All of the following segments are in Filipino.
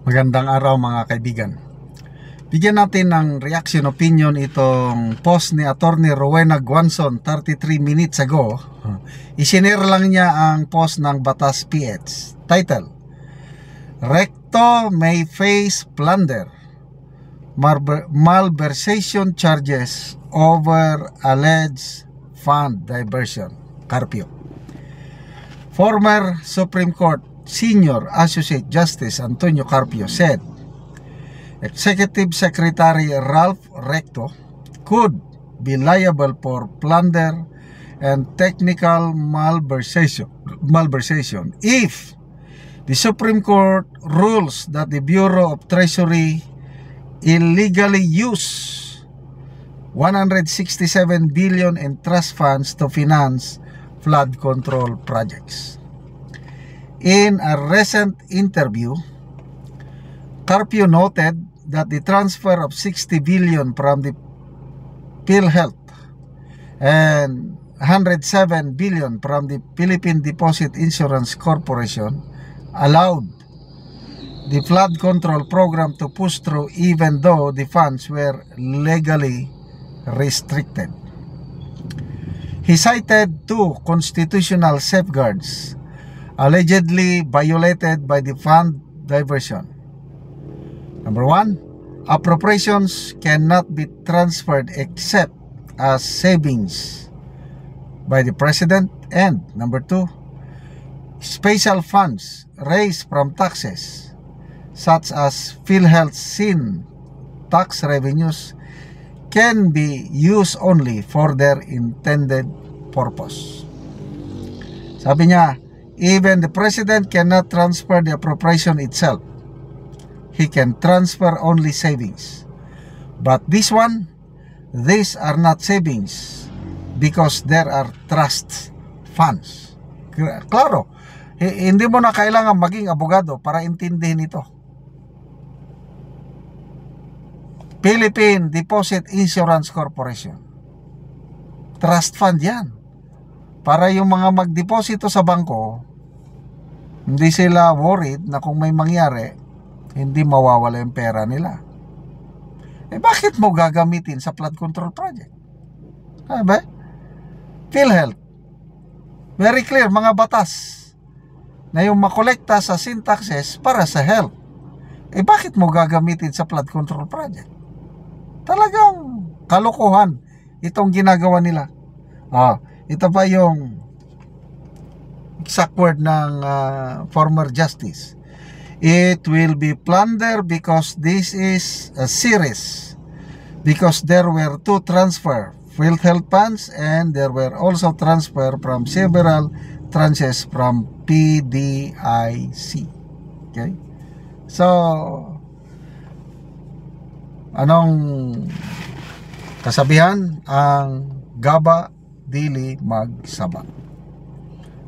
Magandang araw mga kaibigan. Bigyan natin ng reaction opinion itong post ni Attorney Rowena Guanzon 33 minutes ago. Isinare lang niya ang post ng Batas PH. Title: Recto may face plunder, malversation charges over alleged fund diversion. Carpio. Former Supreme Court Senior Associate Justice Antonio Carpio said Executive Secretary Ralph Recto could be liable for plunder and technical malversation if the Supreme Court rules that the Bureau of Treasury illegally used 167 billion in trust funds to finance flood control projects. In a recent interview, Carpio noted that the transfer of 60 billion from the PhilHealth and 107 billion from the Philippine Deposit Insurance Corporation allowed the flood control program to push through even though the funds were legally restricted. He cited two constitutional safeguards allegedly violated by the fund diversion. Number one, appropriations cannot be transferred except as savings by the President. And number two, special funds raised from taxes such as PhilHealth sin tax revenues can be used only for their intended purpose. Sabi niya, even the President cannot transfer the appropriation itself. He can transfer only savings. But these are not savings because there are trust funds. Klaro, hindi mo na kailangan maging abogado para intindihin ito. Philippine Deposit Insurance Corporation. Trust fund yan. Para yung mga magdeposito sa bangko, hindi sila worried na kung may mangyari, hindi mawawala yung pera nila. Bakit mo gagamitin sa flood control project? Ba? PhilHealth. Very clear, mga batas na yung makolekta sa sin taxes para sa health. Bakit mo gagamitin sa flood control project? Talagang kalokohan itong ginagawa nila. Ito pa yung exact word ng former justice. It will be plunder because this is a series. Because there were two transfer, PhilHealth funds, and there were also transfer from several tranches from PDIC. Okay? So, anong kasabihan? Ang gaba dili magsaba.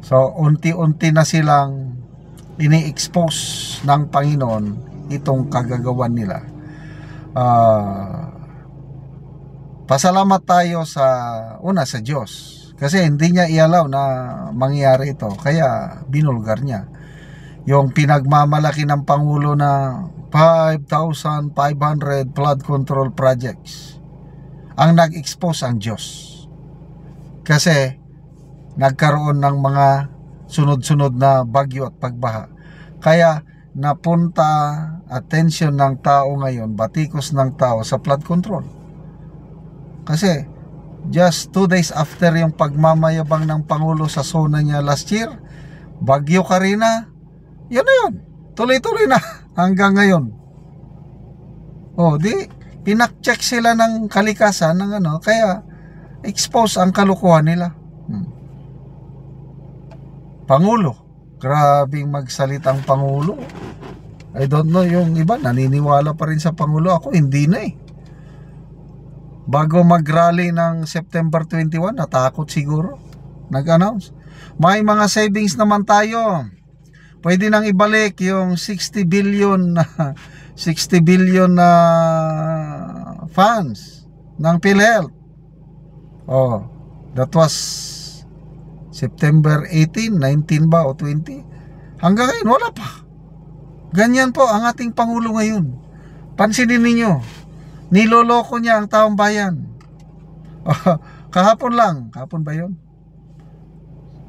So, unti-unti na silang ini-expose ng Panginoon itong kagagawan nila. Pasalamat tayo sa Diyos. Kasi hindi niya ialaw na mangyari ito. Kaya binulgar niya. Yung pinagmamalaki ng Pangulo na 5,500 flood control projects. Ang nag-expose ang Diyos. Kasi nagkaroon ng mga sunod-sunod na bagyo at pagbaha. Kaya napunta attention ng tao ngayon, batikos ng tao sa flood control. Kasi just 2 days after yung pagmamayabang ng Pangulo sa zona niya last year, Bagyo Karina, yun na yun. Tuloy-tuloy na hanggang ngayon. Pinak-check sila ng kalikasan ng kaya expose ang kalukuhan nila. Pangulo, grabing magsalitang Pangulo. I don't know, yung iba naniniwala pa rin sa Pangulo. Ako hindi na Bago mag-rally ng September 21, natakot siguro. Nag-announce. May mga savings naman tayo. Pwede nang ibalik yung 60 billion na funds ng PhilHealth. That was September 18, 19 ba o 20? Hanggang ngayon wala pa. Ganyan po ang ating Pangulo ngayon. Pansinin ninyo, niloloko niya ang taong bayan. Kahapon ba yun?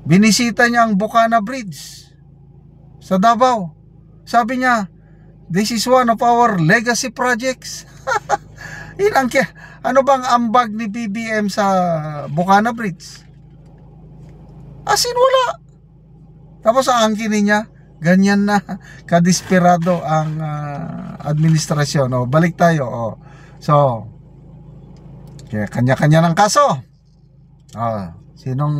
Binisita niya ang Bukana Bridge sa Davao. Sabi niya, this is one of our legacy projects. Ano bang ambag ni BBM sa Bukana Bridge? Asin wala. Tapos ang angkinin niya, ganyan na kadesperado ang administrasyon. Balik tayo. So, kanya-kanya ng kaso. Sinong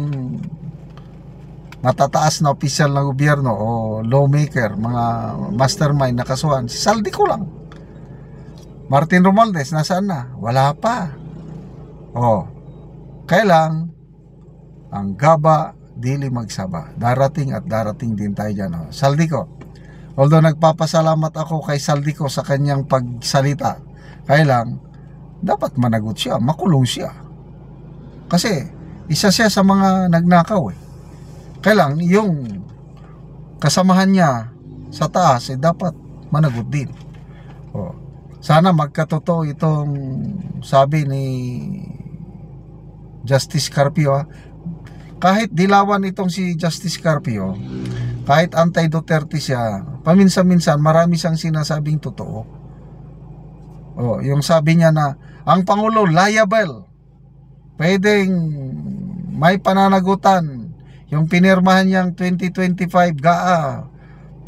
matataas na opisyal ng gobyerno o lawmaker, mga mastermind na kasuhan? Si Saldico lang. Martin Romualdez, nasaan na? Wala pa. Kailang ang gaba dili magsaba. Darating at darating din tayo dyan. Saldico, although nagpapasalamat ako kay Saldico sa kanyang pagsalita, kailang dapat managot siya, makulong siya. Kasi isa siya sa mga nagnakaw. Kailang yung kasamahan niya sa taas dapat managot din. Sana magkatotoo itong sabi ni Justice Carpio. Kahit dilawan itong si Justice Carpio, kahit anti-Duterte siya, paminsan-minsan marami siyang sinasabing totoo. Yung sabi niya na ang Pangulo liable, pwedeng may pananagutan. Yung pinirmahan niyang 2025 GAA,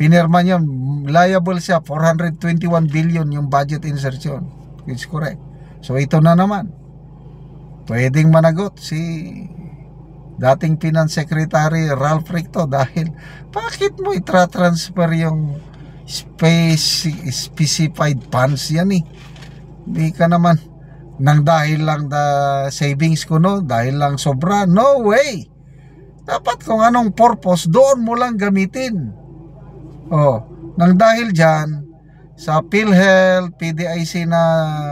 pinirma niya, liable siya, 421 billion yung budget insertion. It's correct. So ito na naman, pwedeng managot si dating Finance Secretary Ralph Recto dahil bakit mo itra-transfer yung specified funds yan Hindi ka naman nang dahil lang savings ko dahil lang sobra. No way. Dapat kung anong purpose doon mo lang gamitin. Nang dahil dyan sa PhilHealth, PDIC na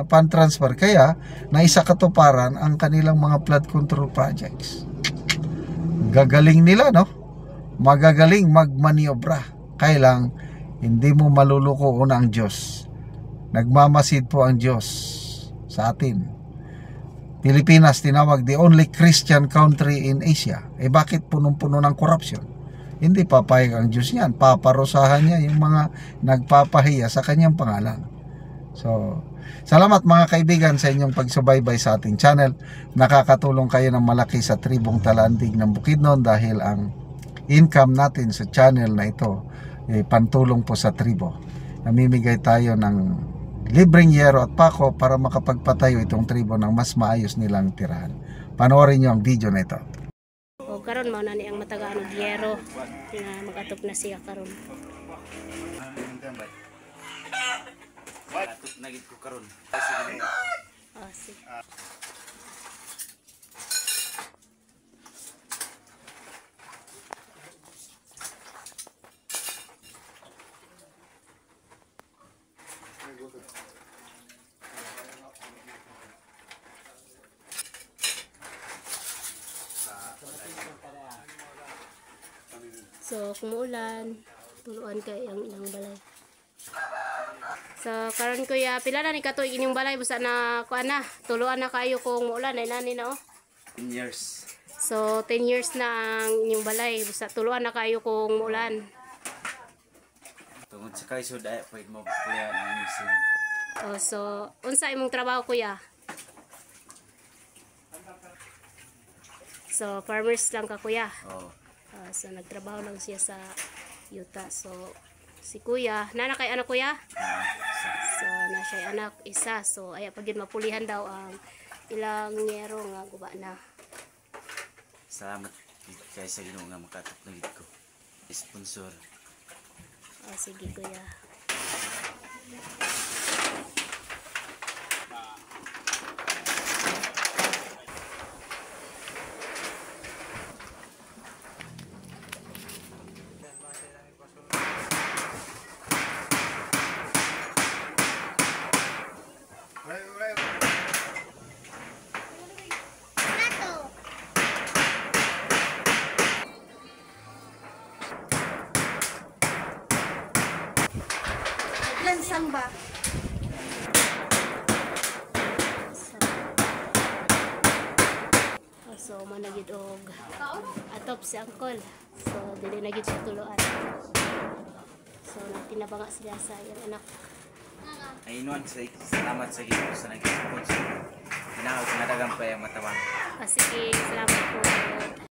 fund transfer, kaya naisa katuparan ang kanilang mga flood control projects. Gagaling nila, magagaling magmaniobra. Kailang hindi mo maluluko ang Diyos. Nagmamasid po ang Diyos sa atin. Pilipinas tinawag the only Christian country in Asia. Bakit punong-puno ng corruption? Hindi papayag ang Diyos niyan. Paparusahan niya yung mga nagpapahiya sa kanyang pangalan. So, salamat mga kaibigan sa inyong pagsubaybay sa ating channel. Nakakatulong kayo ng malaki sa tribong Talandig ng Bukidnon dahil ang income natin sa channel na ito pantulong po sa tribo. Namimigay tayo ng libreng yero at pako para makapagpatayo itong tribo ng mas maayos nilang tirahan. Panoorin nyo ang video na ito. Karon mao na ni ang matagaan og yero nga magatop na siya karon. Atop na gid ko karon. Sige. So, kumuulan, tuluan kay ang ilang balay. So, karon kuya, pila na ni katuig inyong balay busa na kuan na, tuluan na kayo kung muulan ay nani na 10 years. So, 10 years na ang inyong balay busa tuluan na kayo kung muulan. Tungod sa kaisod ay pwede mo pulihan ang isin. So, unsa imong trabaho kuya? So, farmers lang ka kuya. So, nagtrabaho lang siya sa yuta. So, si kuya, nana kay anak kuya? So, na siya anak isa. So, ay pagid mapulihan daw ang ilang yero nga guba na. Salamat kay sa Ginoo nga makatap na gid ko. Sponsor. Sige kuya. Lansang ba? So managid og atop si Uncle. So dili na gid siya tuluan. So nagtinabanga sila sa iyang anak. Ay inuan salamat sa Ginoo sa nag-support sa. Hinaot nga dagang pa yung matawang. Sige, salamat po.